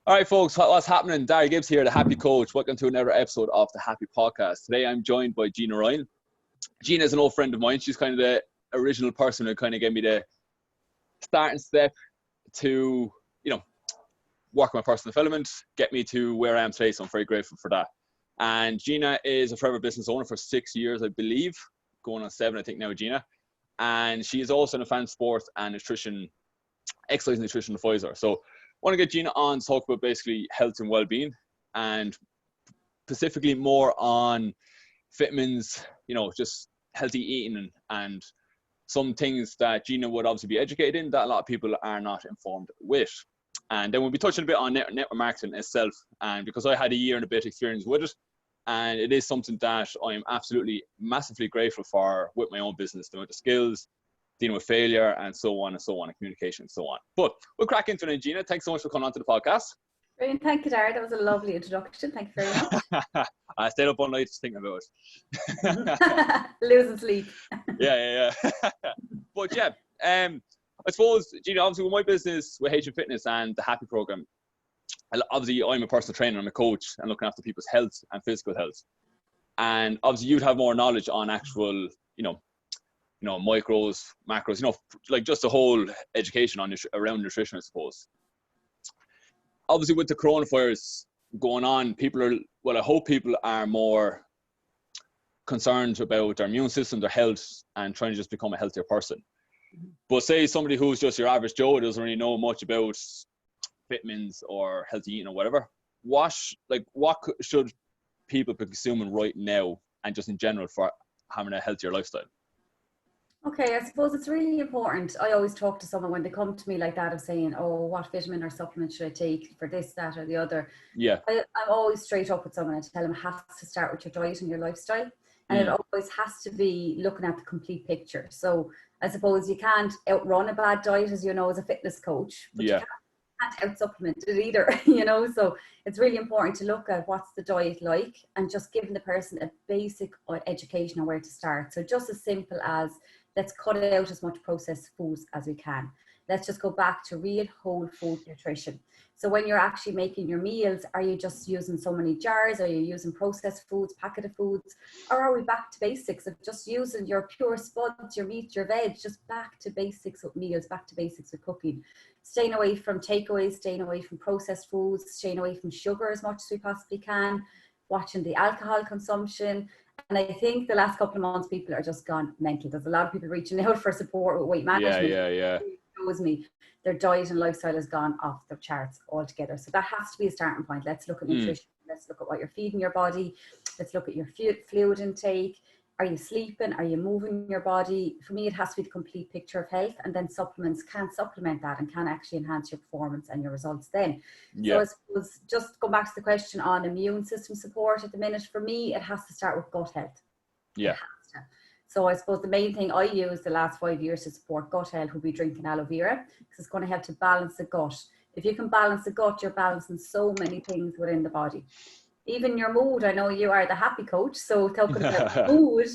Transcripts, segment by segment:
All right, folks, what's happening? Darry Gibbs here, the Happy Coach. Welcome to another episode of the Happy Podcast. Today, I'm joined by Gina Ryan. Gina is an old friend of mine. She's kind of the original person who kind of gave me the starting step to, work on my personal development, get me to where I am today. So I'm very grateful for that. And Gina is a forever business owner for 6 years, I believe, going on 7, I think now, Gina. And she is also an advanced sports and nutrition, exercise and nutrition advisor. So I want to get Gina on to talk about basically health and well-being, and specifically more on vitamins, just healthy eating and some things that Gina would obviously be educated in that a lot of people are not informed with. And then we'll be touching a bit on network marketing itself, and because I had a year and a bit experience with it, and it is something that I'm absolutely massively grateful for with my own business, the skills, dealing with failure, and so on, and communication and so on. But we'll crack into it, Gina. Thanks so much for coming on to the podcast. Brilliant. Thank you, Darry. That was a lovely introduction. Thank you very much. I stayed up all night just thinking about it. Losing sleep. Yeah. But yeah, I suppose, Gina, obviously with my business, with H Fitness and the Happy Program, obviously I'm a personal trainer, I'm a coach, and looking after people's health and physical health. And obviously you'd have more knowledge on actual, micros, macros, like just the whole education on around nutrition, I suppose. Obviously with the coronavirus going on, I hope people are more concerned about their immune system, their health, and trying to just become a healthier person. But say somebody who's just your average Joe, doesn't really know much about vitamins or healthy eating or whatever, what should people be consuming right now and just in general for having a healthier lifestyle? Okay, I suppose it's really important. I always talk to someone when they come to me like that of saying, oh, what vitamin or supplement should I take for this, that, or the other? Yeah. I'm always straight up with someone and tell them it has to start with your diet and your lifestyle. And it always has to be looking at the complete picture. So I suppose you can't outrun a bad diet, as you know, as a fitness coach, but you can't out-supplement it either, So it's really important to look at what's the diet like and just giving the person a basic education on where to start. So just as simple as, let's cut out as much processed foods as we can. Let's just go back to real whole food nutrition. So when you're actually making your meals, are you just using so many jars? Are you using processed foods, packeted foods? Or are we back to basics of just using your pure spuds, your meat, your veg, just back to basics with meals, back to basics with cooking? Staying away from takeaways, staying away from processed foods, staying away from sugar as much as we possibly can, watching the alcohol consumption. And I think the last couple of months, people are just gone mental. There's a lot of people reaching out for support with weight management. Yeah. It shows me their diet and lifestyle has gone off the charts altogether. So that has to be a starting point. Let's look at nutrition. Let's look at what you're feeding your body. Let's look at your fluid intake. Are you sleeping? Are you moving your body? For me, it has to be the complete picture of health, and then supplements can supplement that and can actually enhance your performance and your results then. So I suppose just go back to the question on immune system support at the minute, for me, it has to start with gut health. Yeah. So I suppose the main thing I use the last 5 years to support gut health would be drinking aloe vera, because it's going to help to balance the gut. If you can balance the gut, you're balancing so many things within the body. Even your mood. I know you are the happy coach, so talking about mood,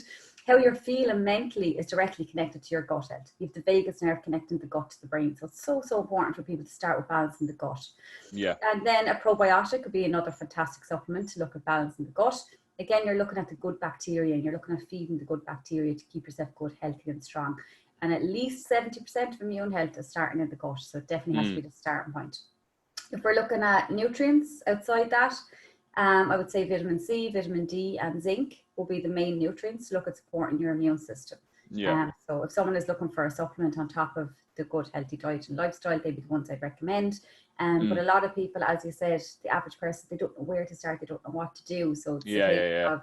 how you're feeling mentally is directly connected to your gut health. You have the vagus nerve connecting the gut to the brain, so it's so important for people to start with balancing the gut. Yeah. And then a probiotic could be another fantastic supplement to look at balancing the gut. Again, you're looking at the good bacteria, and you're looking at feeding the good bacteria to keep yourself good, healthy and strong. And at least 70% of immune health is starting in the gut, so it definitely has to be the starting point. If we're looking at nutrients outside that, I would say vitamin C, vitamin D, and zinc will be the main nutrients to look at supporting your immune system. So if someone is looking for a supplement on top of the good, healthy diet and lifestyle, they'd be the ones I'd recommend. But a lot of people, as you said, the average person, they don't know where to start, they don't know what to do. So it's a case of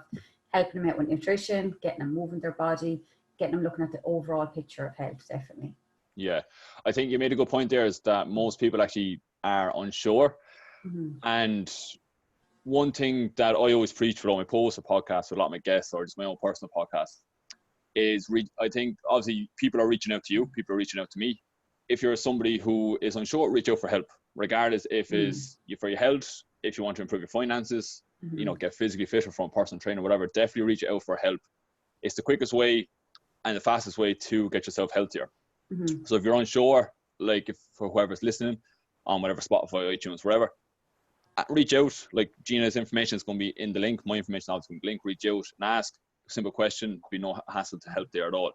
helping them out with nutrition, getting them moving their body, getting them looking at the overall picture of health, definitely. Yeah, I think you made a good point there, is that most people actually are unsure. And one thing that I always preach with all my posts or podcasts with a lot of my guests, or just my own personal podcast, is I think obviously people are reaching out to you, people are reaching out to me. If you're somebody who is unsure, reach out for help, regardless if it's for your health, if you want to improve your finances, get physically fitter from a personal trainer, whatever, definitely reach out for help. It's the quickest way and the fastest way to get yourself healthier. So if you're unsure, like if for whoever's listening on whatever, Spotify, iTunes, wherever, reach out. Like Gina's information is going to be in the link. My information obviously in the link. Reach out and ask a simple question. Be no hassle to help there at all.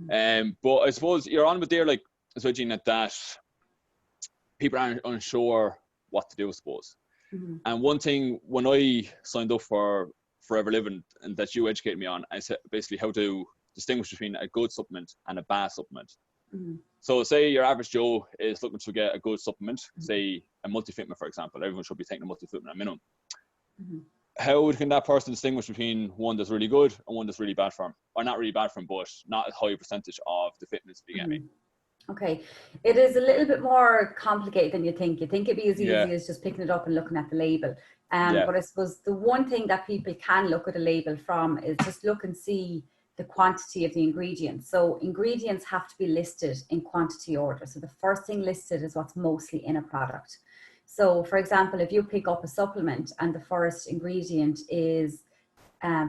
But I suppose you're on with there, like, so Gina, that people aren't unsure what to do, I suppose. And one thing, when I signed up for Forever Living, and that you educated me on, I said basically how to distinguish between a good supplement and a bad supplement. So say your average Joe is looking to get a good supplement, say a multivitamin, for example. Everyone should be taking a multivitamin at minimum. How can that person distinguish between one that's really good and one that's really bad for him? Or not really bad for him, but not a high percentage of the fitness, if you get me. Okay, it is a little bit more complicated than you think. You think it'd be as easy as just picking it up and looking at the label. But I suppose the one thing that people can look at a label from is just look and see the quantity of the ingredients. So ingredients have to be listed in quantity order. So the first thing listed is what's mostly in a product. So for example, if you pick up a supplement and the first ingredient is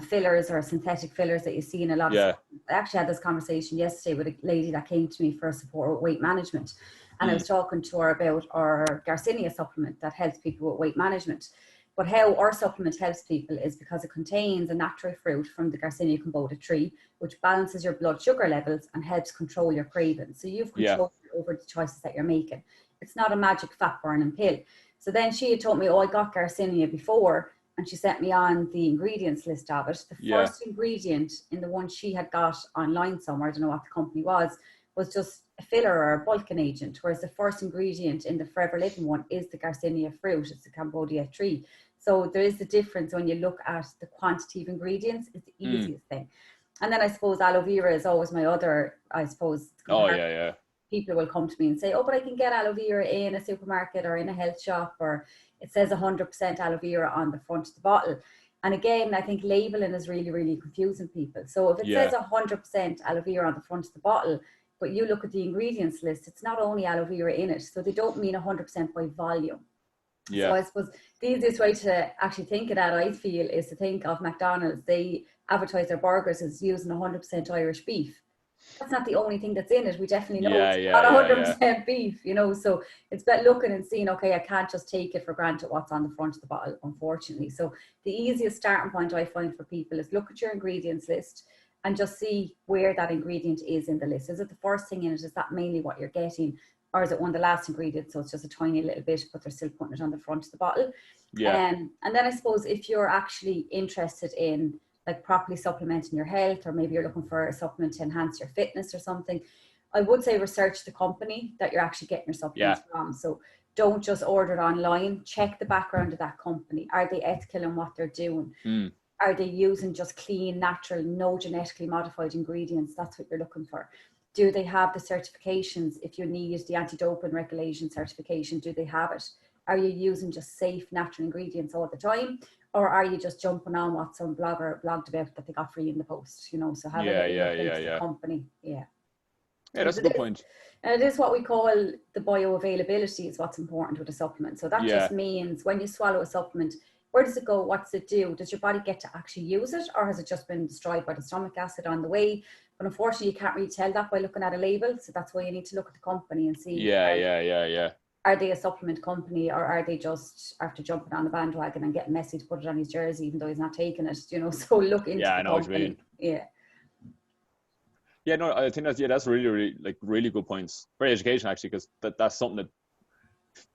fillers or synthetic fillers that you see in a lot of, I actually had this conversation yesterday with a lady that came to me for support with weight management, and I was talking to her about our Garcinia supplement that helps people with weight management. But how our supplement helps people is because it contains a natural fruit from the Garcinia combota tree, which balances your blood sugar levels and helps control your cravings. So you've control over the choices that you're making. It's not a magic fat burning pill. So then she had told me, oh, I got Garcinia before, and she sent me on the ingredients list of it. The first ingredient in the one she had got online somewhere, I don't know what the company was just a filler or a bulking agent, whereas the first ingredient in the Forever Living one is the Garcinia fruit. It's the Cambodia tree. So there is the difference when you look at the quantity of ingredients. It's the easiest thing. And then I suppose aloe vera is always my other, I suppose. People will come to me and say, oh, but I can get aloe vera in a supermarket or in a health shop, or it says 100% aloe vera on the front of the bottle. And again, I think labeling is really, really confusing people. So if it says 100% aloe vera on the front of the bottle, but you look at the ingredients list, it's not only aloe vera in it. So they don't mean 100% by volume. So I suppose the easiest way to actually think of that, I feel, is to think of McDonald's. They advertise their burgers as using 100% Irish beef. That's not the only thing that's in it. We definitely know it's not 100% beef, you know. So it's about looking and seeing, okay, I can't just take it for granted what's on the front of the bottle, unfortunately. So the easiest starting point I find for people is look at your ingredients list and just see where that ingredient is in the list. Is it the first thing in it? Is that mainly what you're getting? Or is it one of the last ingredients? So it's just a tiny little bit, but they're still putting it on the front of the bottle. And then I suppose if you're actually interested in like properly supplementing your health, or maybe you're looking for a supplement to enhance your fitness or something, I would say research the company that you're actually getting your supplements from. So don't just order it online. Check the background of that company. Are they ethical in what they're doing? Are they using just clean, natural, no genetically modified ingredients? That's what you're looking for. Do they have the certifications? If you need the anti-doping regulation certification, do they have it? Are you using just safe, natural ingredients all the time? Or are you just jumping on what some blogger blogged about that they got free in the post, you know? So have a look into the company. Yeah, that's a good point. And it is what we call the bioavailability is what's important with a supplement. So that just means when you swallow a supplement, where does it go? What's it do? Does your body get to actually use it, or has it just been destroyed by the stomach acid on the way? But unfortunately, you can't really tell that by looking at a label. So that's why you need to look at the company and see. Are they a supplement company, or are they just after jumping on the bandwagon and getting Messi to put it on his jersey even though he's not taking it? You know, so look into the company. What you mean. No, I think that's really good points. Very educational actually, because that's something that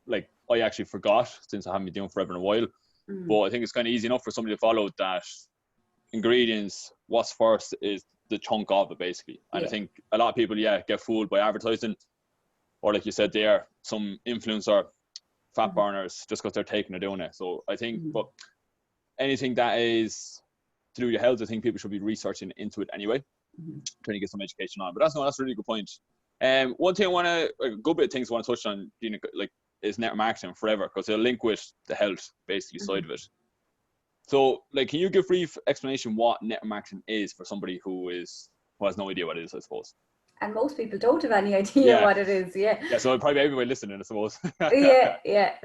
like I actually forgot since I haven't been doing forever in a while. But I think it's kind of easy enough for somebody to follow that ingredients. What's first is the chunk of it basically, and I think a lot of people get fooled by advertising, or like you said there, some influencer fat burners just because they're taking or doing it. So I think, but anything that is to do with your health, I think people should be researching into it anyway, trying to get some education on. But that's a really good point. One thing a good bit of things I want to touch on, Gina, like, is network marketing forever, because it'll link with the health basically side of it. So, like, can you give a brief explanation what network marketing is for somebody who has no idea what it is, I suppose? And most people don't have any idea what it is. So probably everybody listening, I suppose.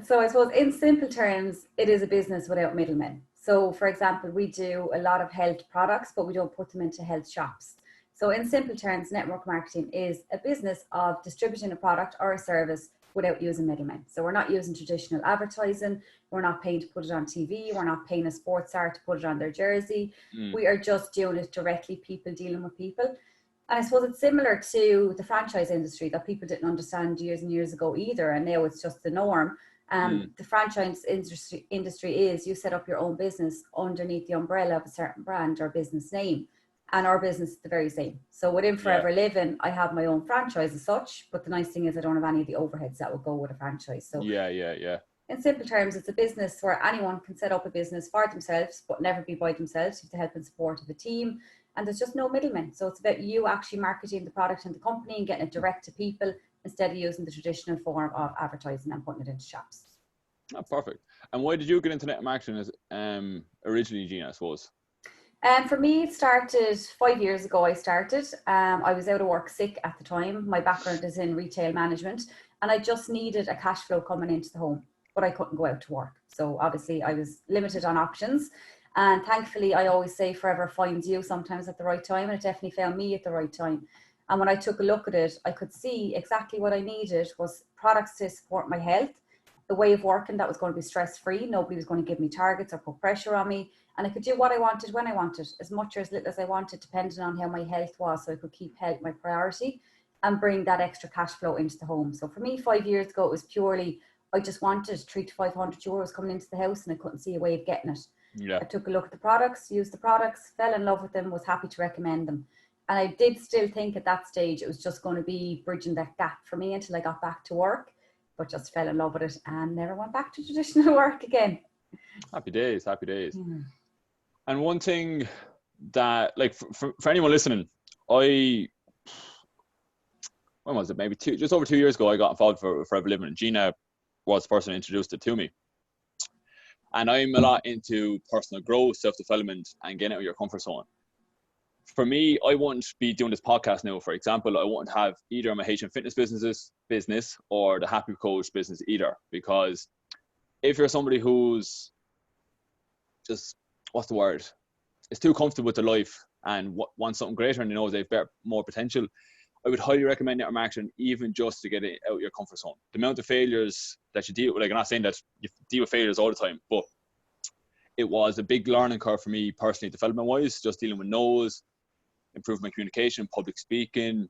So I suppose in simple terms, it is a business without middlemen. So for example, we do a lot of health products, but we don't put them into health shops. So in simple terms, network marketing is a business of distributing a product or a service without using middlemen. So we're not using traditional advertising. We're not paying to put it on TV. We're not paying a sports star to put it on their jersey. We are just doing it directly, people dealing with people. And I suppose it's similar to the franchise industry that people didn't understand years and years ago either. And now it's just the norm. The franchise industry is you set up your own business underneath the umbrella of a certain brand or business name. And our business is the very same. So within Forever Living, I have my own franchise as such, but the nice thing is I don't have any of the overheads that would go with a franchise. So in simple terms, it's a business where anyone can set up a business for themselves, but never be by themselves, with the help and support of a team. And there's just no middlemen. So it's about you actually marketing the product and the company and getting it direct to people instead of using the traditional form of advertising and putting it into shops. Oh, perfect. And why did you get into net marketing as originally, Gina, I suppose? For me, it started 5 years ago. I was out of work sick at the time. My background is in retail management and I just needed a cash flow coming into the home, but I couldn't go out to work. So obviously I was limited on options. And thankfully, I always say forever finds you sometimes at the right time. And it definitely found me at the right time. And when I took a look at it, I could see exactly what I needed was products to support my health, the way of working that was going to be stress-free. Nobody was going to give me targets or put pressure on me. And I could do what I wanted when I wanted, as much or as little as I wanted, depending on how my health was. So I could keep health my priority and bring that extra cash flow into the home. So for me, 5 years ago, it was purely, I just wanted 300 to 500 euros coming into the house and I couldn't see a way of getting it. I took a look at the products, used the products, fell in love with them, was happy to recommend them. And I did still think at that stage it was just going to be bridging that gap for me until I got back to work, but just fell in love with it and never went back to traditional work again. Happy days. And one thing that, like, for anyone listening, when was it? Maybe just over 2 years ago, I got involved for Forever Living, and Gina was the person who introduced it to me. And I'm a lot into personal growth, self-development, and getting out of your comfort zone. For me, I wouldn't be doing this podcast now, for example. I wouldn't have either my HM Fitness business or the Happy Coach business either. Because if you're somebody who's just, what's the word? Is too comfortable with their life and wants something greater and knows they've more potential, I would highly recommend network marketing, even just to get it out of your comfort zone. The amount of failures that you deal with, like, I'm not saying that you deal with failures all the time, but it was a big learning curve for me personally, development-wise, just dealing with no's, improving my communication, public speaking,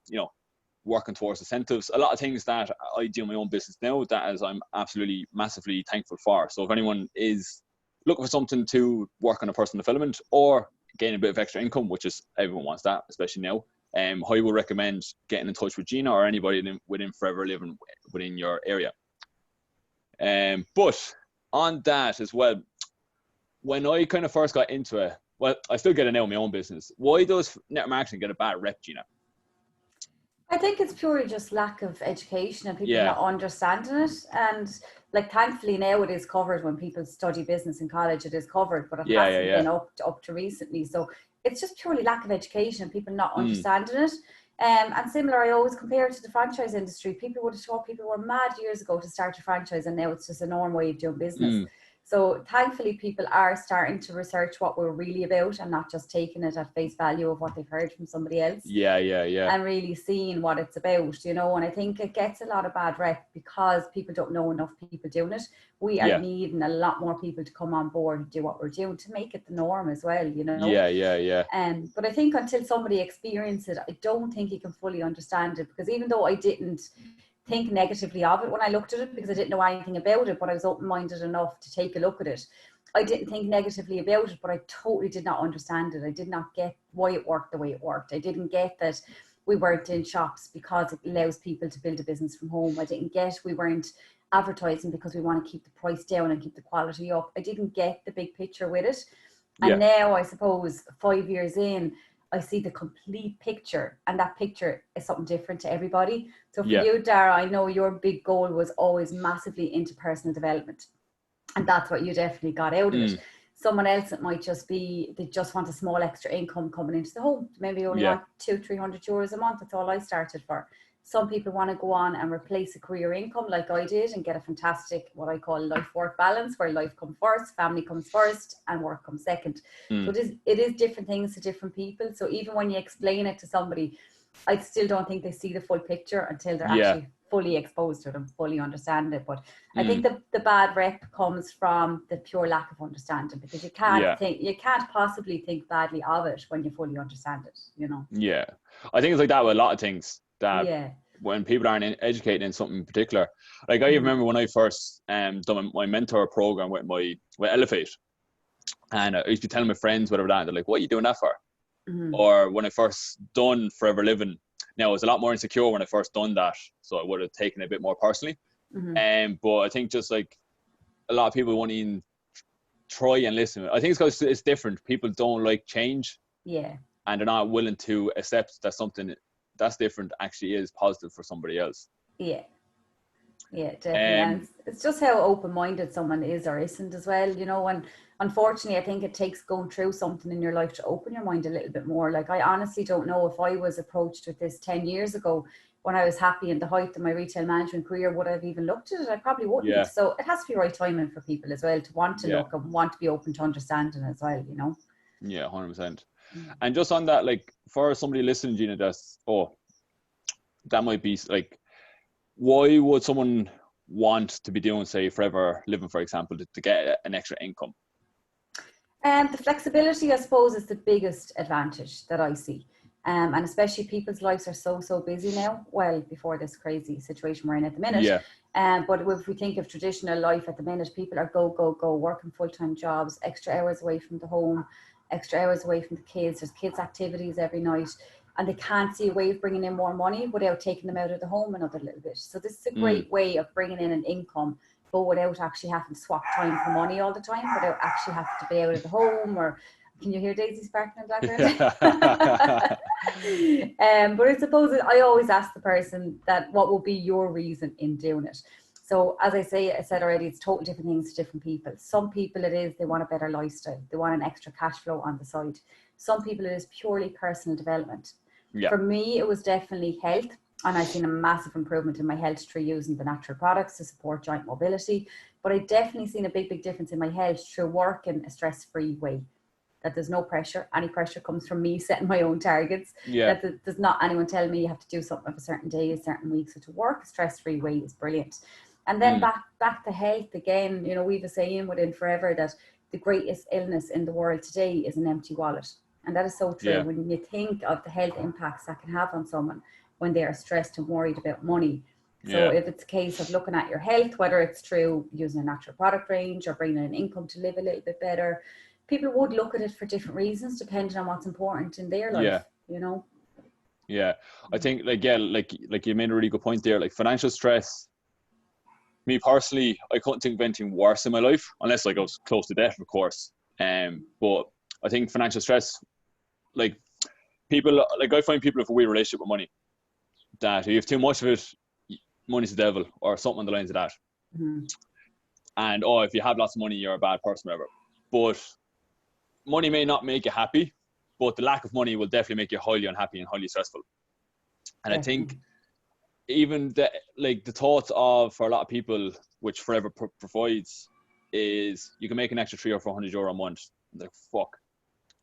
working towards incentives, a lot of things that I do in my own business now that is I'm absolutely massively thankful for. So if anyone is looking for something to work on a personal development or gain a bit of extra income, which is everyone wants that, especially now, I would recommend getting in touch with Gina or anybody within Forever Living within your area. But on that as well, when I kind of first got into it, well, I still get it now in my own business. Why does network marketing get a bad rep, Gina? I think it's purely just lack of education and people not understanding it. And like, thankfully now it is covered. When people study business in college, it is covered, but it hasn't been up to recently. So it's just purely lack of education and people not understanding it. And similar, I always compare it to the franchise industry. People would have thought people were mad years ago to start a franchise, and now it's just a normal way of doing business. So thankfully people are starting to research what we're really about and not just taking it at face value of what they've heard from somebody else. And really seeing what it's about, and I think it gets a lot of bad rep because people don't know enough people doing it. We are needing a lot more people to come on board and do what we're doing to make it the norm as well, But I think until somebody experiences it, I don't think you can fully understand it, because even though I didn't think negatively of it when I looked at it, because I didn't know anything about it, but I was open-minded enough to take a look at it. I didn't think negatively about it, but I totally did not understand it. I did not get why it worked the way it worked. I didn't get that we weren't in shops because it allows people to build a business from home. I didn't get we weren't advertising because we want to keep the price down and keep the quality up. I didn't get the big picture with it. And now, I suppose 5 years in, I see the complete picture, and that picture is something different to everybody. So for you, Dara, I know your big goal was always massively into personal development, and that's what you definitely got out of it. Someone else, it might just be they just want a small extra income coming into the home. Maybe only want 200-300 euros a month. That's all I started for. Some people want to go on and replace a career income like I did and get a fantastic, what I call life-work balance, where life comes first, family comes first, and work comes second. So it is different things to different people. So even when you explain it to somebody, I still don't think they see the full picture until they're actually fully exposed to it and fully understand it. But I think the bad rep comes from the pure lack of understanding, because you can't possibly think badly of it when you fully understand it, you know. Yeah, I think it's like that with a lot of things, that when people aren't educated in something in particular. Like I remember when I first done my mentor program with Elevate, and I used to be telling my friends whatever that, and they're like, what are you doing that for? Or when I first done Forever Living, now I was a lot more insecure when I first done that, so I would have taken it a bit more personally. But I think just like a lot of people won't even try and listen. I think it's because it's different. People don't like change. Yeah. And they're not willing to accept that something that's different actually is positive for somebody else. Yeah. Yeah, definitely. And it's just how open-minded someone is or isn't as well, you know. And unfortunately, I think it takes going through something in your life to open your mind a little bit more. Like, I honestly don't know if I was approached with this 10 years ago when I was happy in the height of my retail management career, would I have even looked at it? I probably wouldn't. Yeah. So it has to be right timing for people as well, to want to look and want to be open to understanding as well, you know. Yeah, 100%. And just on that, like, for somebody listening, Gina, that might be like, why would someone want to be doing, say, Forever Living, for example, to get an extra income? The flexibility, I suppose, is the biggest advantage that I see. And especially people's lives are so busy now. Well, before this crazy situation we're in at the minute. Yeah. But if we think of traditional life at the minute, people are go, working full-time jobs, extra hours away from the home, extra hours away from the kids. There's kids' activities every night. And they can't see a way of bringing in more money without taking them out of the home another little bit. So this is a great way of bringing in an income, but without actually having to swap time for money all the time, without actually having to be out of the home. Or can you hear Daisy sparkling in the background? But I suppose I always ask the person that, what will be your reason in doing it? So as I said already, it's totally different things to different people. Some people it is, they want a better lifestyle. They want an extra cash flow on the side. Some people it is purely personal development. Yeah. For me, it was definitely health. And I've seen a massive improvement in my health through using the natural products to support joint mobility. But I definitely seen a big difference in my health through work in a stress-free way. That there's no pressure. Any pressure comes from me setting my own targets. Yeah. That there's not anyone telling me you have to do something of a certain day, a certain week. So to work a stress-free way is brilliant. And then back to health again, you know, we've a saying within Forever that the greatest illness in the world today is an empty wallet. And that is so true. Yeah. When you think of the health impacts that can have on someone when they are stressed and worried about money. So if it's a case of looking at your health, whether it's through using a natural product range or bringing in income to live a little bit better, people would look at it for different reasons depending on what's important in their life, you know? Yeah, I think like you made a really good point there. Like financial stress, me personally, I couldn't think of anything worse in my life, unless like I was close to death, of course. But I think financial stress, like people, like I find people have a weird relationship with money. That if you have too much of it, money's the devil, or something on the lines of that. And if you have lots of money, you're a bad person, whatever. But money may not make you happy, but the lack of money will definitely make you highly unhappy and highly stressful. And I think even the thoughts of, for a lot of people, which Forever provides, is you can make an extra €300 or €400 a month. Like, fuck,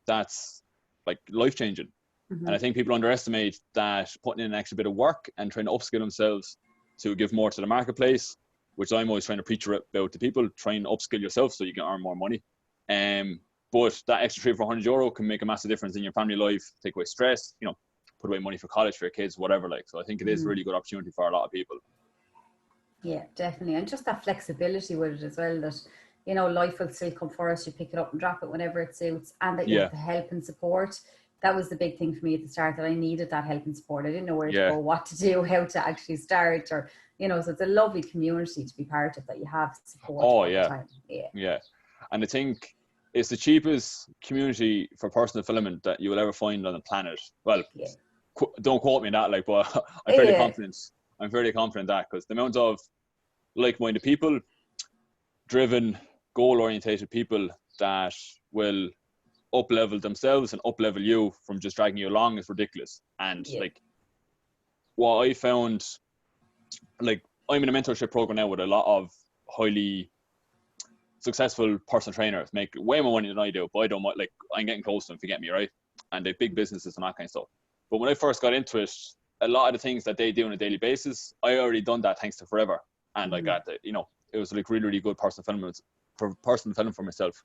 that's like life changing. And I think people underestimate that putting in an extra bit of work and trying to upskill themselves to give more to the marketplace, which I'm always trying to preach about to people, try and upskill yourself so you can earn more money. But that extra €300 or €400 can make a massive difference in your family life, take away stress, you know, put away money for college for your kids, whatever. Like, so I think it is a really good opportunity for a lot of people. Yeah, definitely. And just that flexibility with it as well, that, you know, life will still come for us. You pick it up and drop it whenever it suits, and that you have the help and support. That was the big thing for me at the start, that I needed that help and support. I didn't know where to go, what to do, how to actually start, or, you know, so it's a lovely community to be part of, that you have support all the time. Yeah. And I think it's the cheapest community for personal development that you will ever find on the planet. Well, don't quote me on that, like, but I'm fairly confident. I'm fairly confident that, because the amount of like-minded people, driven, goal-orientated people that will up-level themselves and up-level you from just dragging you along is ridiculous. And like, what I found, like, I'm in a mentorship program now with a lot of highly successful personal trainers, make way more money than I do, but I don't like, I'm getting close to them, if you get me, right? And they have big businesses and that kind of stuff. But when I first got into it, a lot of the things that they do on a daily basis, I already done that thanks to Forever. And I got that, you know, it was like really, really good personal film for myself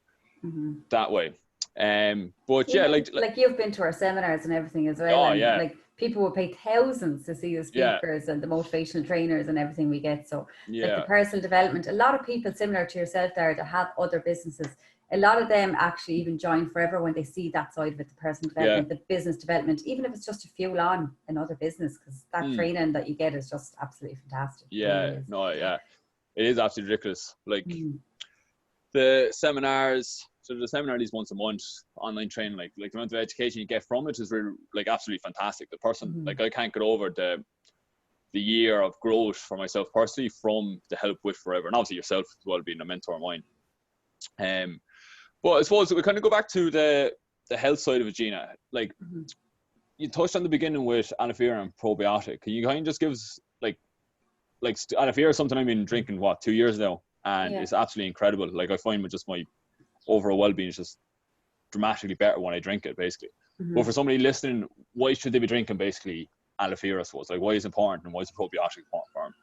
that way. But yeah, like you've been to our seminars and everything as well. Oh, and yeah. like people will pay thousands to see the speakers and the motivational trainers and everything we get. So like the personal development, a lot of people similar to yourself there that have other businesses, a lot of them actually even join Forever when they see that side of it, the personal development, the business development, even if it's just to fuel on another business, because that training that you get is just absolutely fantastic. Yeah, it really it is absolutely ridiculous. Like the seminars, so the seminar is once a month, online training, like the amount of education you get from it is really, like, absolutely fantastic. The person, like, I can't get over the year of growth for myself personally from the help with Forever, and obviously yourself as well being a mentor of mine. But I suppose we kind of go back to the health side of it, Gina. Like you touched on the beginning with aloe vera and probiotic. Can you kind of just give us like aloe vera is something I've been drinking 2 years now, and it's absolutely incredible. Like I find with just my overall well-being is just dramatically better when I drink it, basically. But for somebody listening, why should they be drinking basically aloe vera? I suppose, like, why is it important, and why is the probiotic important for them?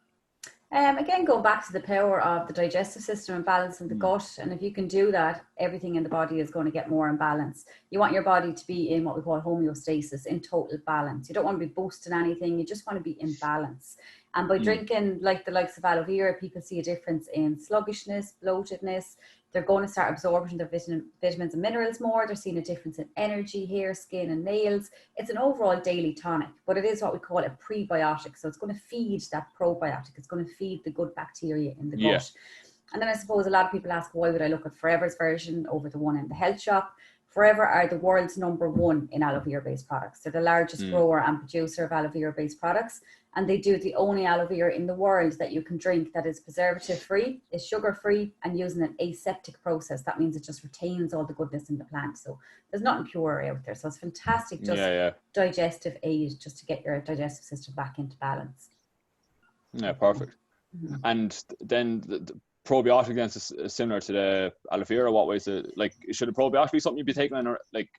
Again, going back to the power of the digestive system and balancing the gut, and if you can do that, everything in the body is going to get more in balance. You want your body to be in what we call homeostasis, in total balance. You don't want to be boosting anything, you just want to be in balance. And by drinking like the likes of aloe vera, people see a difference in sluggishness, bloatedness. They're going to start absorbing their vitamins and minerals more. They're seeing a difference in energy, hair, skin, and nails. It's an overall daily tonic, but it is what we call a prebiotic. So it's going to feed that probiotic. It's going to feed the good bacteria in the gut. And then I suppose a lot of people ask, why would I look at Forever's version over the one in the health shop? Forever are the world's #1 in aloe vera based products. They're the largest grower and producer of aloe vera based products. And they do the only aloe vera in the world that you can drink that is preservative free, is sugar free, and using an aseptic process. That means it just retains all the goodness in the plant. So there's nothing pure out there. So it's fantastic, just digestive aid, just to get your digestive system back into balance. Yeah, perfect. And then the probiotic then is similar to the aloe vera. What ways, like, should a probiotic be something you'd be taking on like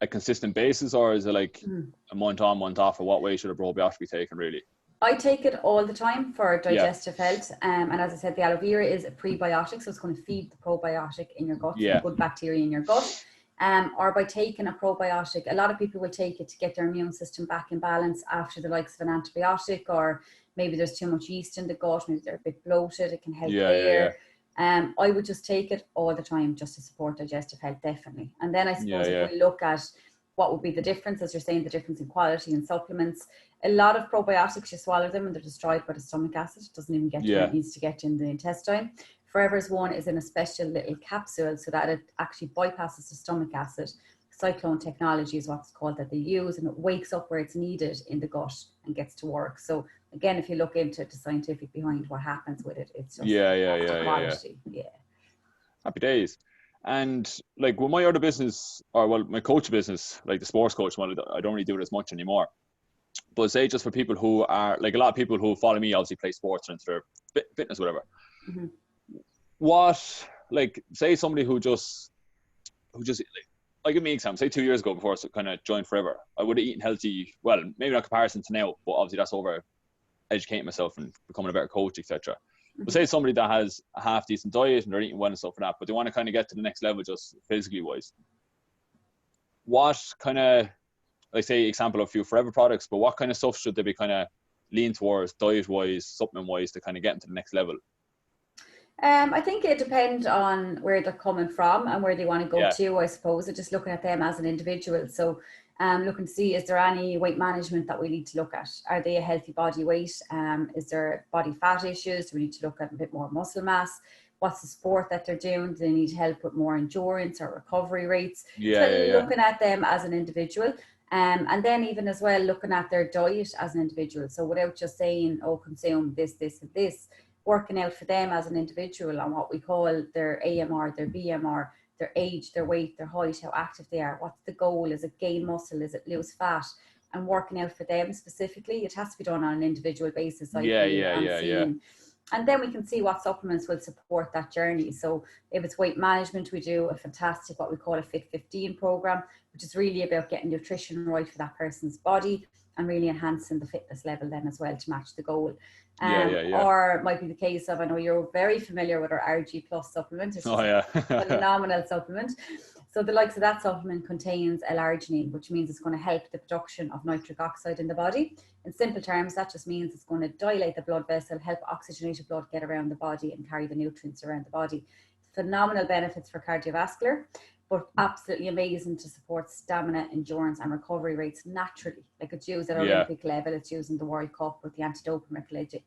a consistent basis, or is it like a month on, month off, or what way should a probiotic be taken really? I take it all the time for digestive health. And as I said, the aloe vera is a prebiotic, so it's going to feed the probiotic in your gut, the good bacteria in your gut. Or by taking a probiotic, a lot of people will take it to get their immune system back in balance after the likes of an antibiotic, or maybe there's too much yeast in the gut, maybe they're a bit bloated, it can help there. I would just take it all the time just to support digestive health, definitely. And then I suppose if we look at what would be the difference, as you're saying, the difference in quality and supplements, a lot of probiotics, you swallow them and they're destroyed by the stomach acid. It doesn't even get to where it needs to get in the intestine. Forever's one is in a special little capsule so that it actually bypasses the stomach acid. Cyclone technology is what's called that they use, and it wakes up where it's needed in the gut and gets to work. So again, if you look into the scientific behind what happens with it, it's just quality. Happy days. And like with my other business, or well, my coach business, like the sports coach one, I don't really do it as much anymore. But say just for people who are, like, a lot of people who follow me obviously play sports or into their fitness, whatever. What, like, say somebody who just like, I'll give me an example. Say 2 years ago, before I kind of joined Forever, I would have eaten healthy. Well, maybe not comparison to now, but obviously that's over educating myself and becoming a better coach, etc. But say somebody that has a half decent diet and they're eating well and stuff like that, but they want to kind of get to the next level just physically wise. What kind of, like, say example of a few Forever products, but what kind of stuff should they be kind of lean towards diet wise, supplement wise, to kind of get into the next level? I think it depends on where they're coming from and where they want to go to, I suppose. So just looking at them as an individual. So looking to see, is there any weight management that we need to look at? Are they a healthy body weight? Is there body fat issues? Do we need to look at a bit more muscle mass? What's the sport that they're doing? Do they need help with more endurance or recovery rates? Looking at them as an individual. And then even as well, looking at their diet as an individual. So without just saying, oh, consume this, this, and this, working out for them as an individual on what we call their AMR, their BMR, their age, their weight, their height, how active they are. What's the goal? Is it gain muscle? Is it lose fat? And working out for them specifically. It has to be done on an individual basis. And then we can see what supplements will support that journey. So if it's weight management, we do a fantastic, what we call a Fit 15 program, which is really about getting nutrition right for that person's body and really enhancing the fitness level then as well to match the goal. Yeah. Or it might be the case of, I know you're very familiar with our RG Plus supplement. It's just a phenomenal supplement. So the likes of that supplement contains L-arginine, which means it's going to help the production of nitric oxide in the body. In simple terms, that just means it's going to dilate the blood vessel, help oxygenated blood get around the body and carry the nutrients around the body. Phenomenal benefits for cardiovascular, but absolutely amazing to support stamina, endurance and recovery rates naturally. Like it's used at Olympic level, it's used in the World Cup with the anti-doping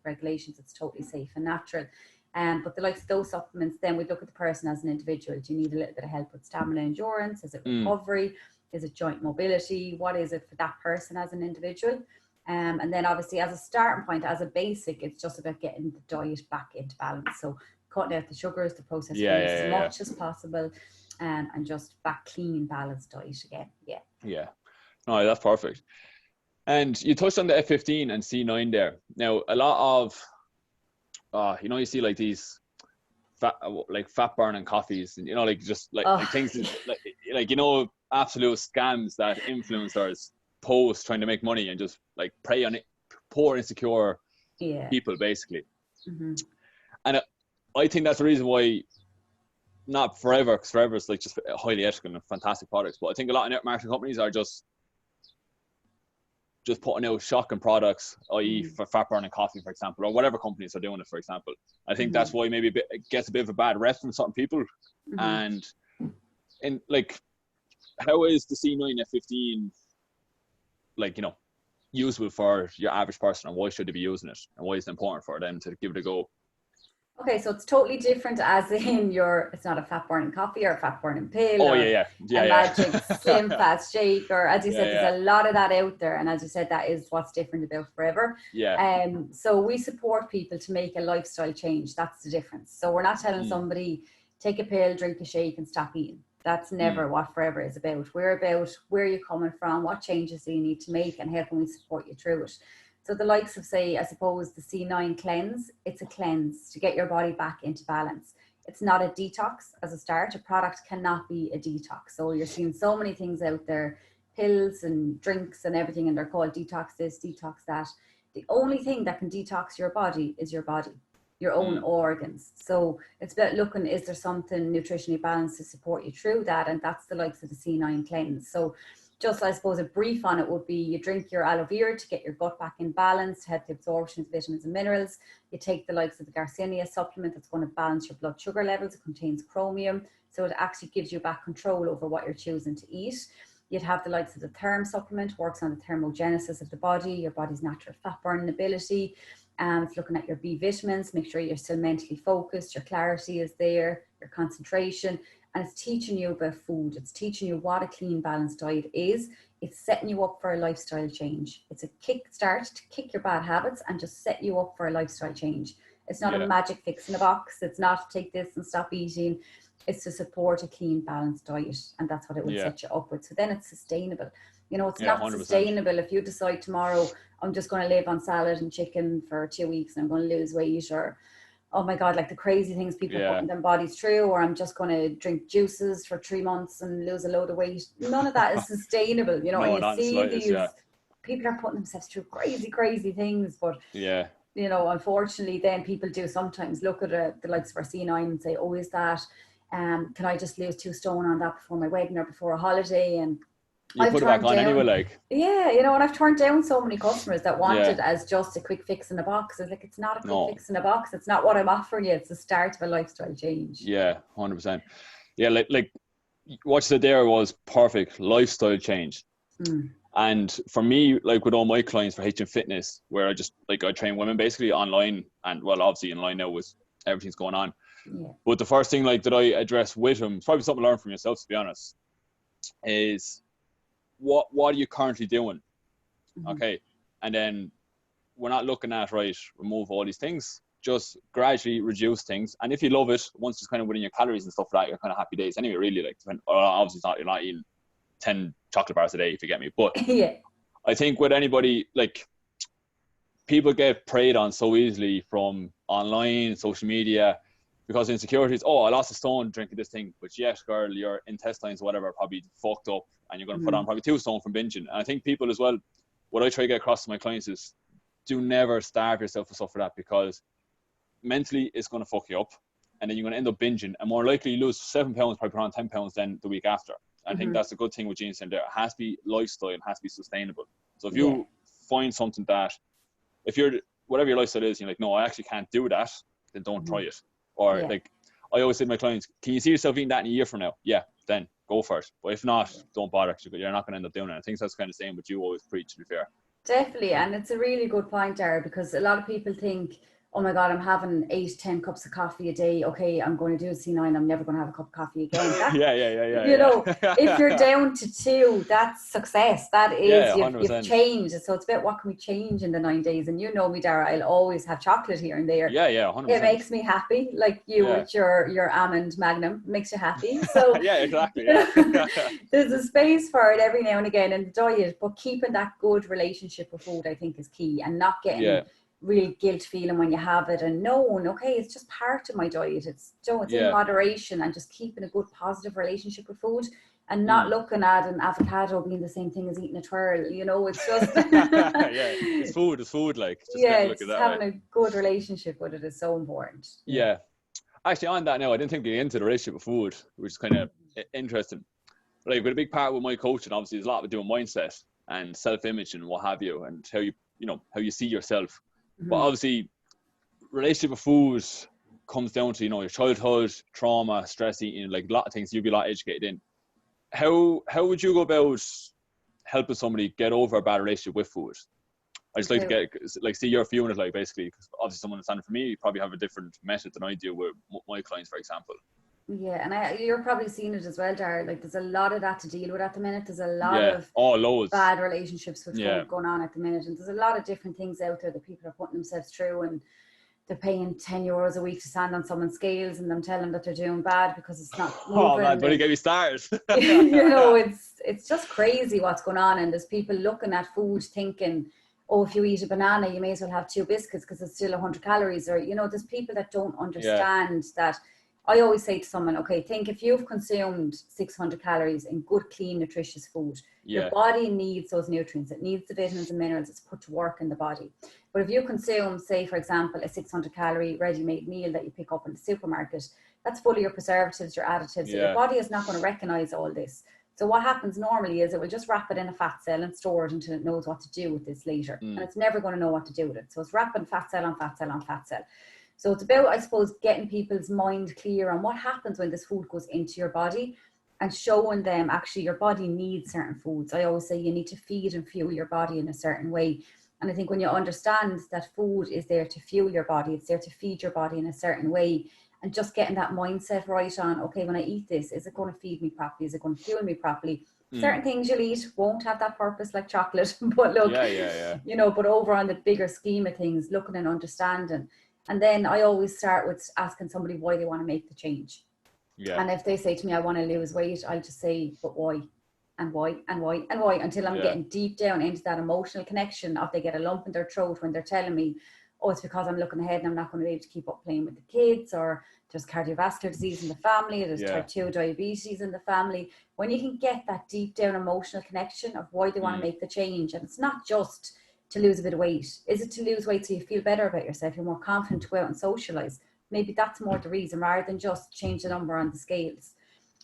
regulations. It's totally safe and natural. But the likes of those supplements, then we look at the person as an individual. Do you need a little bit of help with stamina, endurance? Is it recovery? Is it joint mobility? What is it for that person as an individual? And then obviously as a starting point, as a basic, it's just about getting the diet back into balance. So cutting out the sugars, the processed foods as much as possible, and just back clean, balanced diet again. Yeah. No, that's perfect. And you touched on the F15 and C9 there. Now, a lot of you see like these fat burning coffees, and like just like things like absolute scams that influencers post trying to make money and just like prey on it, poor insecure people basically. And I think that's the reason why, not forever, because forever is like just highly ethical and fantastic products, but I think a lot of marketing companies are just putting out shocking products, i.e. for fat burning coffee, for example, or whatever companies are doing it, for example. I think that's why maybe it gets a bit of a bad rep from certain people. And in like, how is the C9 F15 like, usable for your average person, and why should they be using it, and why is it important for them to give it a go? Okay, so it's totally different as in it's not a fat burning coffee or a fat burning pill a magic slim fat shake, or as you said, there's a lot of that out there, and as you said, that is what's different about Forever. So we support people to make a lifestyle change. That's the difference. So we're not telling somebody take a pill, drink a shake and stop eating. That's never what Forever is about. We're about where you're coming from, what changes do you need to make, and how can we support you through it. So the likes of, say, I suppose the C9 cleanse, it's a cleanse to get your body back into balance. It's not a detox as a start. A product cannot be a detox. So you're seeing so many things out there, pills and drinks and everything, and they're called detox this, detox that. The only thing that can detox your body is your body, your own organs. So it's about looking, is there something nutritionally balanced to support you through that? And that's the likes of the C9 cleanse. So just, I suppose, a brief on it would be you drink your aloe vera to get your gut back in balance, to help the absorption of vitamins and minerals. You take the likes of the Garcinia supplement that's going to balance your blood sugar levels. It contains chromium, so it actually gives you back control over what you're choosing to eat. You'd have the likes of the Therm supplement, works on the thermogenesis of the body, your body's natural fat burning ability. It's looking at your B vitamins, make sure you're still mentally focused, your clarity is there, your concentration. And it's teaching you about food. It's teaching you what a clean, balanced diet is. It's setting you up for a lifestyle change. It's a kick start to kick your bad habits and just set you up for a lifestyle change. It's not a magic fix in a box. It's not take this and stop eating. It's to support a clean, balanced diet. And that's what it would set you up with. So then it's sustainable. It's not 100%. Sustainable if you decide tomorrow, I'm just going to live on salad and chicken for 2 weeks and I'm going to lose weight, or oh my God, like the crazy things people are putting their bodies through, or I'm just going to drink juices for 3 months and lose a load of weight. None of that is sustainable, and you see these people are putting themselves through crazy things, but unfortunately then people do sometimes look at the likes of our C9 and say, oh, is that, can I just lose 2 stone on that before my wedding or before a holiday? And you put it back on anyway, like. Yeah, and I've turned down so many customers that want it as just a quick fix in a box. It's like, it's not a quick fix in a box. It's not what I'm offering you. It's the start of a lifestyle change. Yeah, 100%. Yeah, like what you said there was perfect lifestyle change. And for me, like with all my clients for HM Fitness, where I train women basically online, and well, obviously online now with everything's going on. Yeah. But the first thing that I address with them, it's probably something to learn from yourself, to be honest, is what are you currently doing? Okay. And then we're not looking at, remove all these things, just gradually reduce things. And if you love it, once it's kind of within your calories and stuff like that, you're kind of happy days anyway, really. Like, obviously you're not eating 10 chocolate bars a day, if you get me. But I think with anybody, like, people get preyed on so easily from online, social media, because insecurities, I lost a stone drinking this thing. But yes, girl, your intestines, whatever, are probably fucked up, and you're going to put on probably 2 stone from binging. And I think people as well, what I try to get across to my clients is, do never starve yourself for stuff for that, because mentally it's going to fuck you up, and then you're going to end up binging, and more likely you lose 7 pounds, probably put on 10 pounds then the week after. I think that's a good thing with Gina saying there. It has to be lifestyle, it has to be sustainable. So if you find something that, if you're, whatever your lifestyle is, you're like, no, I actually can't do that, then don't try it. Or like, I always say to my clients, can you see yourself eating that in a year from now? Yeah, then go for it. But if not, don't bother, because you're not going to end up doing it. I think that's kind of the same what you always preach, to be fair. Definitely, and it's a really good point, Dara, because a lot of people think, oh my God, I'm having 8-10 cups of coffee a day. Okay, I'm going to do a C9. I'm never going to have a cup of coffee again. That, you know, if you're down to 2, that's success. That is, you've changed. So it's about what can we change in the 9 days. And you know me, Dara, I'll always have chocolate here and there. 100%. It makes me happy, like you with your almond magnum makes you happy. So exactly. There's a space for it every now and again in the diet, but keeping that good relationship with food, I think, is key, and not getting real guilt feeling when you have it, and knowing, okay, it's just part of my diet. It's in moderation, and just keeping a good positive relationship with food, and not looking at an avocado being the same thing as eating a twirl. You know, it's just it's food. Like, just look at that, having a good relationship with it is so important. Actually, on that now, I didn't think get into the relationship with food, which is kind of interesting. Like, but a big part with my coaching, obviously, is a lot of doing mindset and self-image and what have you, and how you see yourself. But obviously, relationship with food comes down to, your childhood, trauma, stress eating, like a lot of things you'll be a lot educated in. How would you go about helping somebody get over a bad relationship with food? I just like to see your view on it, like, basically, because obviously someone that's standing for me, you probably have a different method than I do with my clients, for example. Yeah, and you're probably seeing it as well, Dara. Like, there's a lot of that to deal with at the minute. There's a lot of bad relationships with food going on at the minute, and there's a lot of different things out there that people are putting themselves through, and they're paying €10 a week to stand on someone's scales, and them telling them that they're doing bad because it's not moving. Oh man, but you get me started. It's just crazy what's going on, and there's people looking at food thinking, oh, if you eat a banana, you may as well have 2 biscuits because it's still 100 calories. Or, there's people that don't understand that. I always say to someone, okay, think if you've consumed 600 calories in good, clean, nutritious food, your body needs those nutrients. It needs the vitamins and minerals. It's put to work in the body. But if you consume, say, for example, a 600 calorie ready-made meal that you pick up in the supermarket, that's full of your preservatives, your additives. So your body is not going to recognize all this. So what happens normally is it will just wrap it in a fat cell and store it until it knows what to do with this later. And it's never going to know what to do with it. So it's wrapping fat cell on fat cell on fat cell. So it's about, I suppose, getting people's mind clear on what happens when this food goes into your body, and showing them actually your body needs certain foods. I always say you need to feed and fuel your body in a certain way. And I think when you understand that food is there to fuel your body, it's there to feed your body in a certain way, and just getting that mindset right on, okay, when I eat this, is it going to feed me properly? Is it going to fuel me properly? Certain things you'll eat won't have that purpose, like chocolate. But look, but over on the bigger scheme of things, looking and understanding. And then I always start with asking somebody why they want to make the change. And if they say to me, I want to lose weight, I'll just say, but why? And why? And why? And why? Until I'm getting deep down into that emotional connection of they get a lump in their throat when they're telling me, oh, it's because I'm looking ahead and I'm not going to be able to keep up playing with the kids, or there's cardiovascular disease in the family, there's type 2 diabetes in the family. When you can get that deep down emotional connection of why they want to make the change, and it's not just to lose a bit of weight. Is it to lose weight so you feel better about yourself, you're more confident to go out and socialize? Maybe that's more the reason, rather than just change the number on the scales.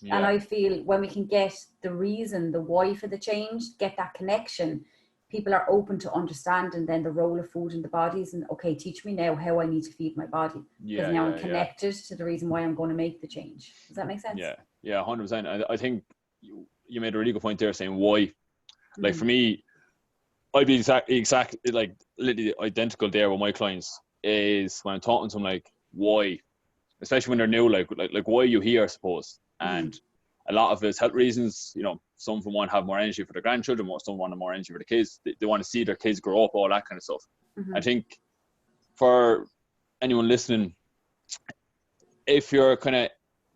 And I feel when we can get the reason, the why for the change, get that connection, people are open to understanding then the role of food in the bodies, and okay, teach me now how I need to feed my body, because now I'm connected to the reason why I'm going to make the change. Does that make sense? 100%. I think you made a really good point there, saying why. Like, for me, I'd be exactly like literally identical there with my clients, is when I'm talking to them, like, why, especially when they're new, like why are you here, I suppose. And a lot of it's health reasons. Some of them want to have more energy for their grandchildren, some want more energy for the kids. They want to see their kids grow up, all that kind of stuff. I think for anyone listening, if you're kind of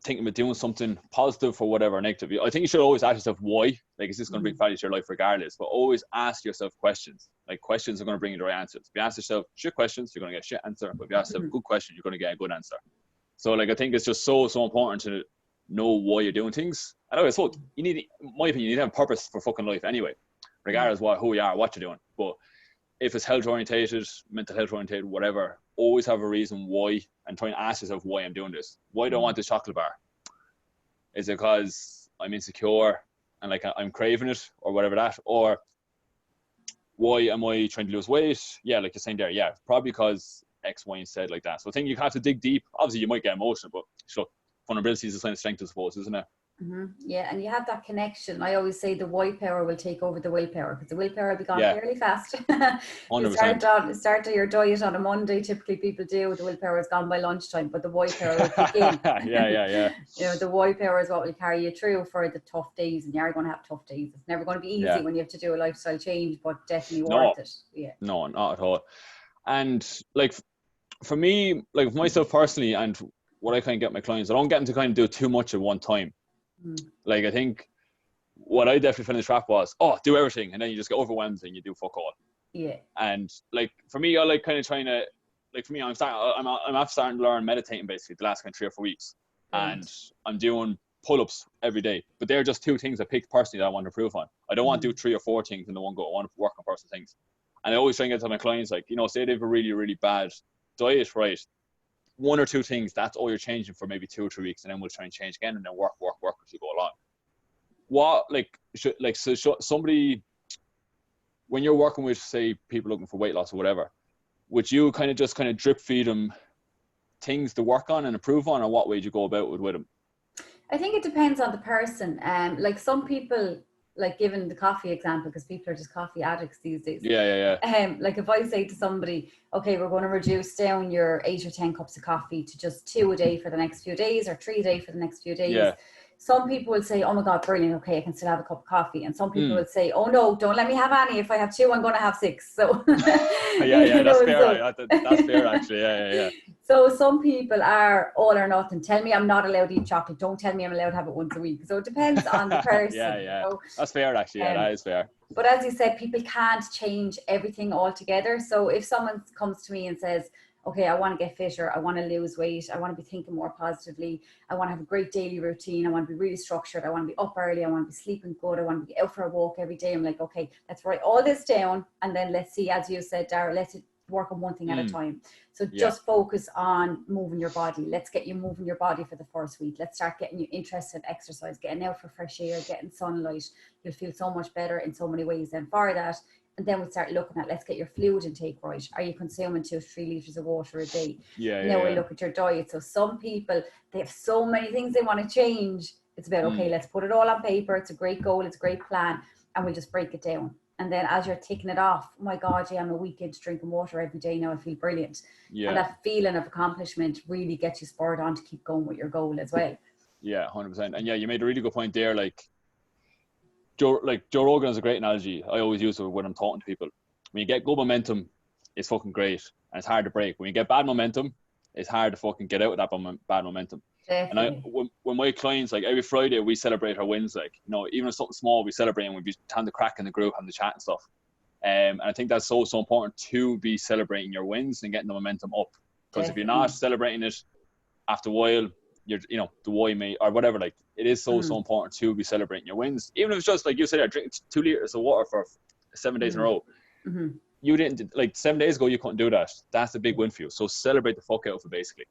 thinking about doing something positive or whatever, negative, I think you should always ask yourself why. Like, is this going to bring value to your life regardless? But always ask yourself questions. Like, questions are going to bring you the right answers. If you ask yourself shit questions, you're going to get a shit answer. But if you ask yourself a good question, you're going to get a good answer. So, like, I think it's just so important to know why you're doing things. And I always thought, in my opinion, you need to have a purpose for fucking life anyway. regardless of who you are, what you're doing. But if it's health orientated, mental health orientated, whatever, always have a reason why, and try and ask yourself why I'm doing this. Why do I want this chocolate bar? Is it because I'm insecure and like I'm craving it or whatever that? Or why am I trying to lose weight? Yeah, like you're saying there, yeah, probably because X, Y, and Z like that. So I think you have to dig deep. Obviously, you might get emotional, but sure, vulnerability is a sign of strength, I suppose, isn't it? Yeah, and you have that connection. I always say the why power will take over the willpower, because the willpower will be gone fairly fast. 100%. Start your diet on a Monday, typically people do. The willpower is gone by lunchtime, but the why power will kick in. Yeah. You know, the why power is what will carry you through for the tough days, and you are going to have tough days. It's never going to be easy when you have to do a lifestyle change, but definitely worth it. Yeah. No, not at all. And like for me, like for myself personally, and what I kind of get my clients, I don't get them to kind of do too much at one time. Like I think what I definitely fell in the trap was, do everything, and then you just get overwhelmed and you do fuck all. Yeah. And like for me, I like kind of trying to, like for me, I'm after starting to learn meditating basically the last kind of 3 or 4 weeks, and I'm doing pull-ups every day. But they're just 2 things I picked personally that I want to improve on. I don't want to do 3 or 4 things in the one go. I want to work on personal things. And I always try and get to my clients, like, you know, say they have a really, really bad diet, right? 1 or 2 things, that's all you're changing for maybe 2 or 3 weeks, and then we'll try and change again, and then work as you go along. What, somebody, when you're working with, say, people looking for weight loss or whatever, would you kind of drip feed them things to work on and improve on, or what way do you go about with them? I think it depends on the person. Like some people, like given the coffee example, because people are just coffee addicts these days. Yeah. Like if I say to somebody, okay, we're going to reduce down your 8 or 10 cups of coffee to just 2 a day for the next few days, or 3 a day for the next few days. Yeah. Some people will say, oh my God, brilliant. Okay, I can still have a cup of coffee. And some people will say, oh no, don't let me have any. If I have 2, I'm going to have 6. So that's fair. That's fair actually. Yeah. So some people are all or nothing. Tell me I'm not allowed to eat chocolate. Don't tell me I'm allowed to have it once a week. So it depends on the person. Yeah. You know? That's fair actually. Yeah, that is fair. But as you said, people can't change everything altogether. So if someone comes to me and says, okay, I want to get fitter, I want to lose weight, I want to be thinking more positively, I want to have a great daily routine, I want to be really structured, I want to be up early, I want to be sleeping good, I want to be out for a walk every day. I'm like, okay, let's write all this down, and then let's see, as you said, Dara, let's work on one thing at a time. So just focus on moving your body. Let's get you moving your body for the first week. Let's start getting you interested in exercise, getting out for fresh air, getting sunlight. You'll feel so much better in so many ways. And for that, and then we'll start looking at, let's get your fluid intake right. Are you consuming 2 to 3 litres of water a day? Now we look at your diet. So some people, they have so many things they want to change. It's about, okay, let's put it all on paper. It's a great goal. It's a great plan. And we'll just break it down. And then as you're ticking it off, oh my God, I'm a week into drinking water every day now. I feel brilliant. Yeah. And that feeling of accomplishment really gets you spurred on to keep going with your goal as well. Yeah, 100%. And yeah, you made a really good point there. Like Joe Rogan is a great analogy. I always use it when I'm talking to people. When you get good momentum, it's fucking great. And it's hard to break. When you get bad momentum, it's hard to fucking get out of that bad momentum. Definitely. And when my clients, like every Friday, we celebrate our wins. Like, you know, even if something small, we celebrate and we be having the crack in the group, having the chat and stuff. And I think that's so important to be celebrating your wins and getting the momentum up. Because if you're not celebrating it, after a while, you're, you know, the why may or whatever. Like, it is so important to be celebrating your wins, even if it's just like you said, drink 2 liters of water for 7 days in a row. You didn't, like 7 days ago, you couldn't do that. That's a big win for you. So celebrate the fuck out of it, basically.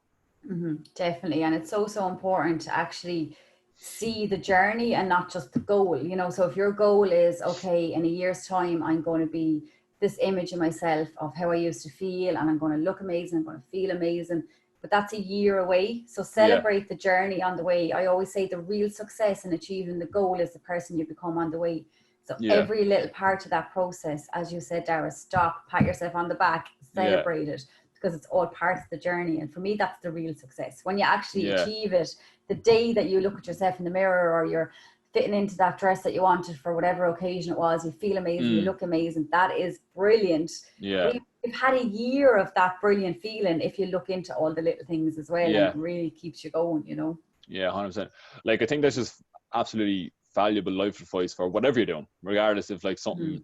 Definitely. And it's so important to actually see the journey and not just the goal, you know. So if your goal is, okay, in a year's time I'm going to be this image of myself of how I used to feel, and I'm going to look amazing, I'm going to feel amazing, but that's a year away. So celebrate the journey on the way. I always say the real success in achieving the goal is the person you become on the way. So every little part of that process, as you said, Dara, stop, pat yourself on the back, celebrate it, because it's all part of the journey. And for me, that's the real success. When you actually achieve it, the day that you look at yourself in the mirror, or you're fitting into that dress that you wanted for whatever occasion it was, you feel amazing, you look amazing. That is brilliant. Yeah. We've had a year of that brilliant feeling if you look into all the little things as well, and it really keeps you going, you know. Yeah, 100%. Like, I think this is absolutely valuable life advice for whatever you're doing, regardless if like something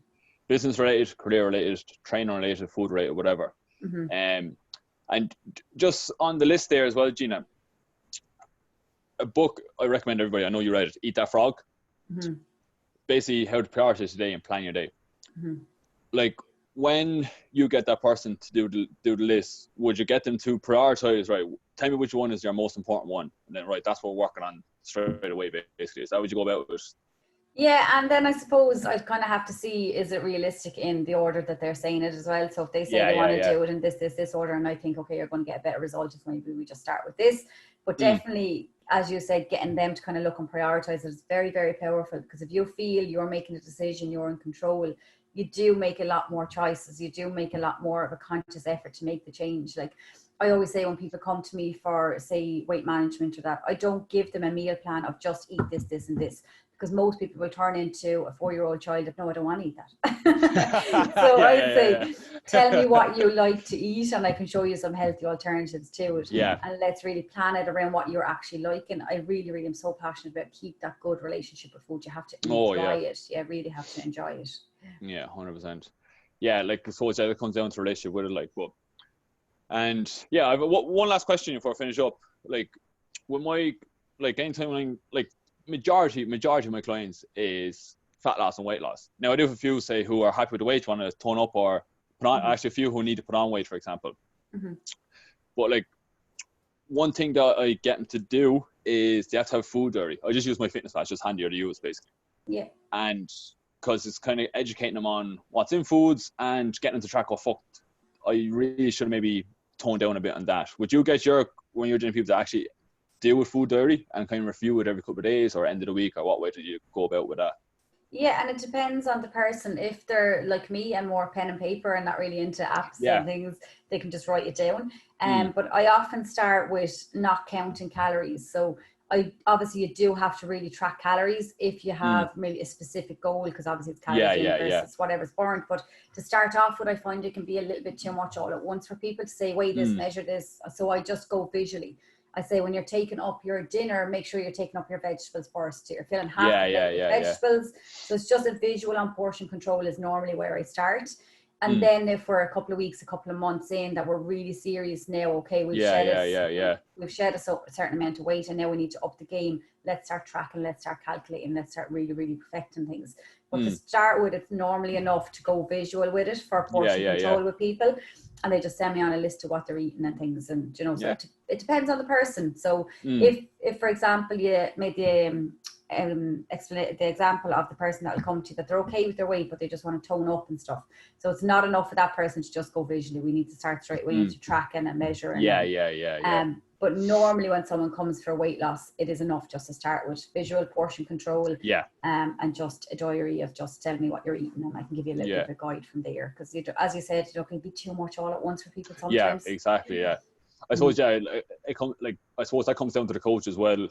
business related, career related, training related, food related, whatever. And just on the list there as well, Gina, a book I recommend everybody, I know you read it, Eat That Frog. Basically how to prioritize your day and plan your day. like when you get that person to do the list, would you get them to prioritize, right, tell me which one is your most important one, and then right, that's what we're working on straight away, basically? Is that what you go about it? Yeah, and then I suppose I'd kind of have to see, is it realistic in the order that they're saying it as well? So if they say they want to do it in this order, and I think, okay, you're going to get a better result if maybe we just start with this. But definitely, as you said, getting them to kind of look and prioritize it is very, very powerful, because if you feel you're making a decision, you're in control, you do make a lot more choices. You do make a lot more of a conscious effort to make the change. Like I always say, when people come to me for, say, weight management or that, I don't give them a meal plan of just eat this, this, and this. Because most people will turn into a 4-year-old child of, no, I don't want to eat that. So I'd say, tell me what you like to eat, and I can show you some healthy alternatives to it. Yeah. And let's really plan it around what you're actually like. And I really, really am so passionate about keep that good relationship with food. You have to enjoy it. You really have to enjoy it. Yeah, 100%. Yeah, like, so it comes down to relationship with it, like, well. And yeah, I've one last question before I finish up. Like, with my, like, anytime when I'm, like, majority of my clients is fat loss and weight loss. Now I do have a few, say, who are happy with the weight, want to tone up or put on, actually a few who need to put on weight, for example. But like, one thing that I get them to do is they have to have food diary. I just use my fitness it's just handier to use, basically. Yeah. And because it's kind of educating them on what's in foods and getting them to track, I really should maybe tone down a bit on that. Would you get when you're doing people to actually deal with food diary and kind of review it every couple of days or end of the week, or what way do you go about with that? Yeah, and it depends on the person. If they're like me and more pen and paper and not really into apps and things, they can just write it down. But I often start with not counting calories. So obviously you do have to really track calories if you have maybe a specific goal, because obviously it's calories in versus whatever's burnt. But to start off with, I find it can be a little bit too much all at once for people to say, weigh this, measure this. So I just go visually. I say, when you're taking up your dinner, make sure you're taking up your vegetables first. You're filling half vegetables. So it's just a visual on portion control is normally where I start. And then if we're a couple of weeks, a couple of months in that we're really serious now, okay, we've shed a certain amount of weight and now we need to up the game. Let's start tracking, let's start calculating, let's start really, really perfecting things. But to start with, it's normally enough to go visual with it for portion control with people. And they just send me on a list of what they're eating and things. And, so it depends on the person. So if, for example, you made the example of the person that will come to you that they're okay with their weight, but they just want to tone up and stuff. So it's not enough for that person to just go visually. We need to start straight away into tracking and measuring. But normally when someone comes for weight loss, it is enough just to start with visual portion control. And just a diary of just tell me what you're eating, and I can give you a little bit of a guide from there. Because as you said, it can be too much all at once for people sometimes. Yeah, exactly. Yeah, I suppose I suppose that comes down to the coach as well,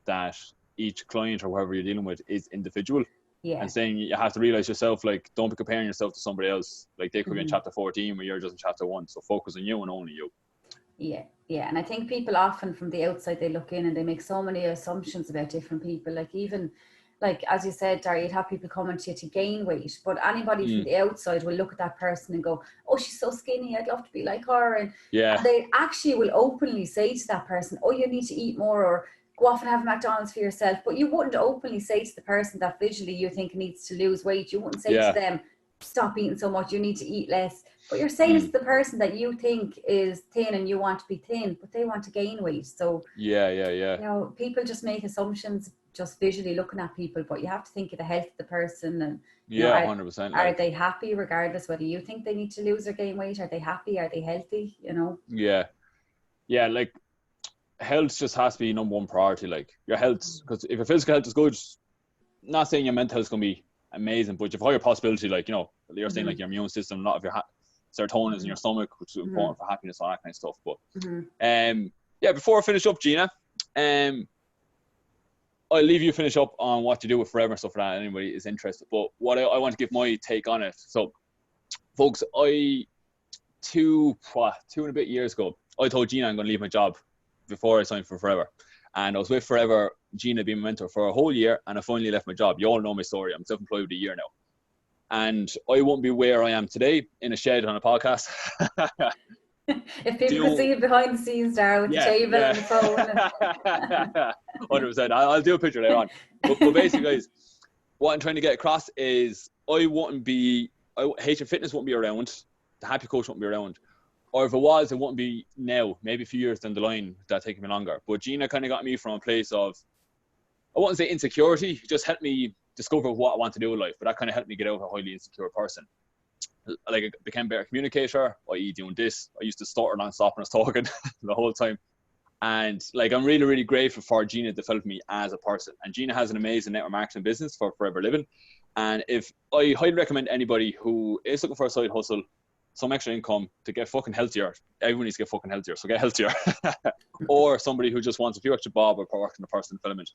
that each client or whoever you're dealing with is individual. And saying you have to realize yourself, like, don't be comparing yourself to somebody else. Like, they could be in chapter 14 where you're just in chapter 1. So focus on you and only you. Yeah, and I think people often from the outside, they look in and they make so many assumptions about different people. Like, even like, as you said, Dari, you'd have people coming to you to gain weight, but anybody from the outside will look at that person and go, oh, she's so skinny, I'd love to be like her. And they actually will openly say to that person, oh, you need to eat more, or go off and have McDonald's for yourself. But you wouldn't openly say to the person that visually you think needs to lose weight, you wouldn't say to them, stop eating so much, you need to eat less. But you're saying it's the person that you think is thin and you want to be thin, but they want to gain weight. So you know, people just make assumptions just visually looking at people, but you have to think of the health of the person. And 100%. Are they happy regardless whether you think they need to lose or gain weight? Are they happy? Are they healthy? You know? Like, health just has to be number one priority. Like, your health, because if your physical health is good, not saying your mental health is going to be amazing, but you've higher possibility, like, you know, you're saying like your immune system, a lot of your serotonin is in your stomach, which is important for happiness, all that kind of stuff. But before I finish up, Gina, I'll leave you finish up on what you do with Forever and stuff like that. Anybody is interested, but what I want to give my take on it. So, folks, two and a bit years ago, I told Gina I'm going to leave my job before I signed for Forever. And I was with Forever, Gina being my mentor, for a whole year, and I finally left my job. You all know my story. I'm self-employed with a year now. And I won't be where I am today in a shed on a podcast. If people could see you behind the scenes, Dara, with the table and the phone. 100%. I'll do a picture later on. But basically, guys, what I'm trying to get across is I wouldn't be HF Fitness wouldn't be around, the Happy Coach wouldn't be around. Or if it was, it wouldn't be now, maybe a few years down the line, that'd take me longer. But Gina kind of got me from a place of, I wouldn't say insecurity, just helped me discover what I want to do in life. But that kind of helped me get out of a highly insecure person. Like, I became a better communicator, i.e. doing this. I used to stutter non-stop when I was talking the whole time. And like, I'm really, really grateful for Gina developing me as a person. And Gina has an amazing network marketing business for Forever Living. And if I highly recommend anybody who is looking for a side hustle, some extra income to get fucking healthier. Everyone needs to get fucking healthier, so get healthier. Or somebody who just wants a few extra bob or working in personal development,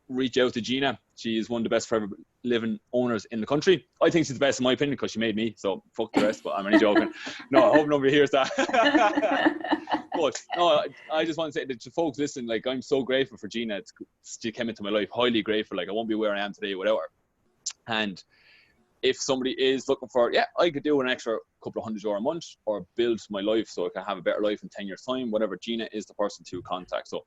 reach out to Gina. She's one of the best Forever Living owners in the country. I think she's the best in my opinion because she made me, so fuck the rest, but I'm only joking. No, I hope nobody hears that. But no, I just want to say that to folks listening, like, I'm so grateful for Gina. She came into my life, highly grateful. Like, I won't be where I am today without her. And if somebody is looking for, I could do an extra couple of €100 a month or build my life so I can have a better life in 10 years time, whatever, Gina is the person to contact. So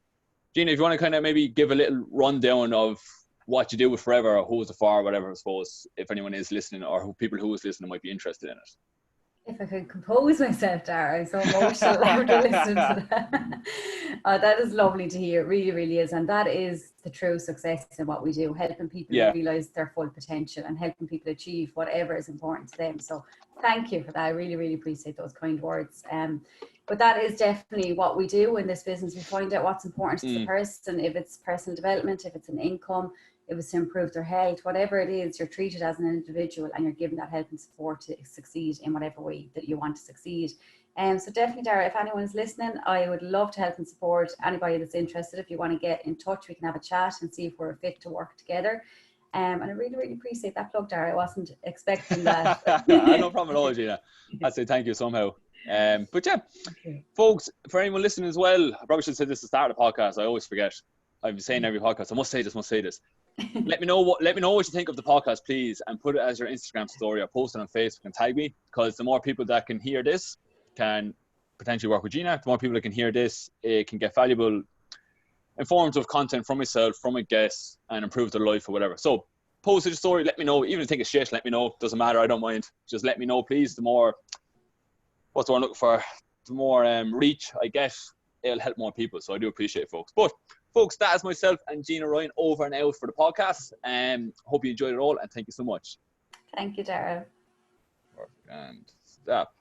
Gina, if you want to kind of maybe give a little rundown of what you do with Forever, or who is it for, whatever, I suppose, if anyone is listening or people who is listening might be interested in it. If I could compose myself, Dara, I'm so emotional after listening to that. That is lovely to hear. It really, really is. And that is the true success in what we do, helping people realize their full potential and helping people achieve whatever is important to them. So thank you for that. I really, really appreciate those kind words. But that is definitely what we do in this business. We find out what's important to the person, if it's personal development, if it's an income, if it's to improve their health, whatever it is, you're treated as an individual and you're given that help and support to succeed in whatever way that you want to succeed. So definitely, Dara, if anyone's listening, I would love to help and support anybody that's interested. If you want to get in touch, we can have a chat and see if we're fit to work together. And I really, really appreciate that plug, Dara. I wasn't expecting that. No problem at all, Gina. I'd say thank you somehow. But yeah, folks, for anyone listening as well, I probably should say this at the start of the podcast. I always forget. I'm saying every podcast, I must say this. Let me know what you think of the podcast, please, and put it as your Instagram story or post it on Facebook and tag me, because the more people that can hear this can potentially work with Gina. The more people that can hear this, it can get valuable, informative content from myself, from a guest, and improve their life or whatever. So post your story, let me know. Even if you think it's shit, let me know. Doesn't matter, I don't mind. Just let me know, please. The more, what's the word I'm looking for? The more reach I get, it'll help more people. So I do appreciate it, folks. But folks, that is myself and Gina Ryan over and out for the podcast. Hope you enjoyed it all, and thank you so much. Thank you, Dara. And stop.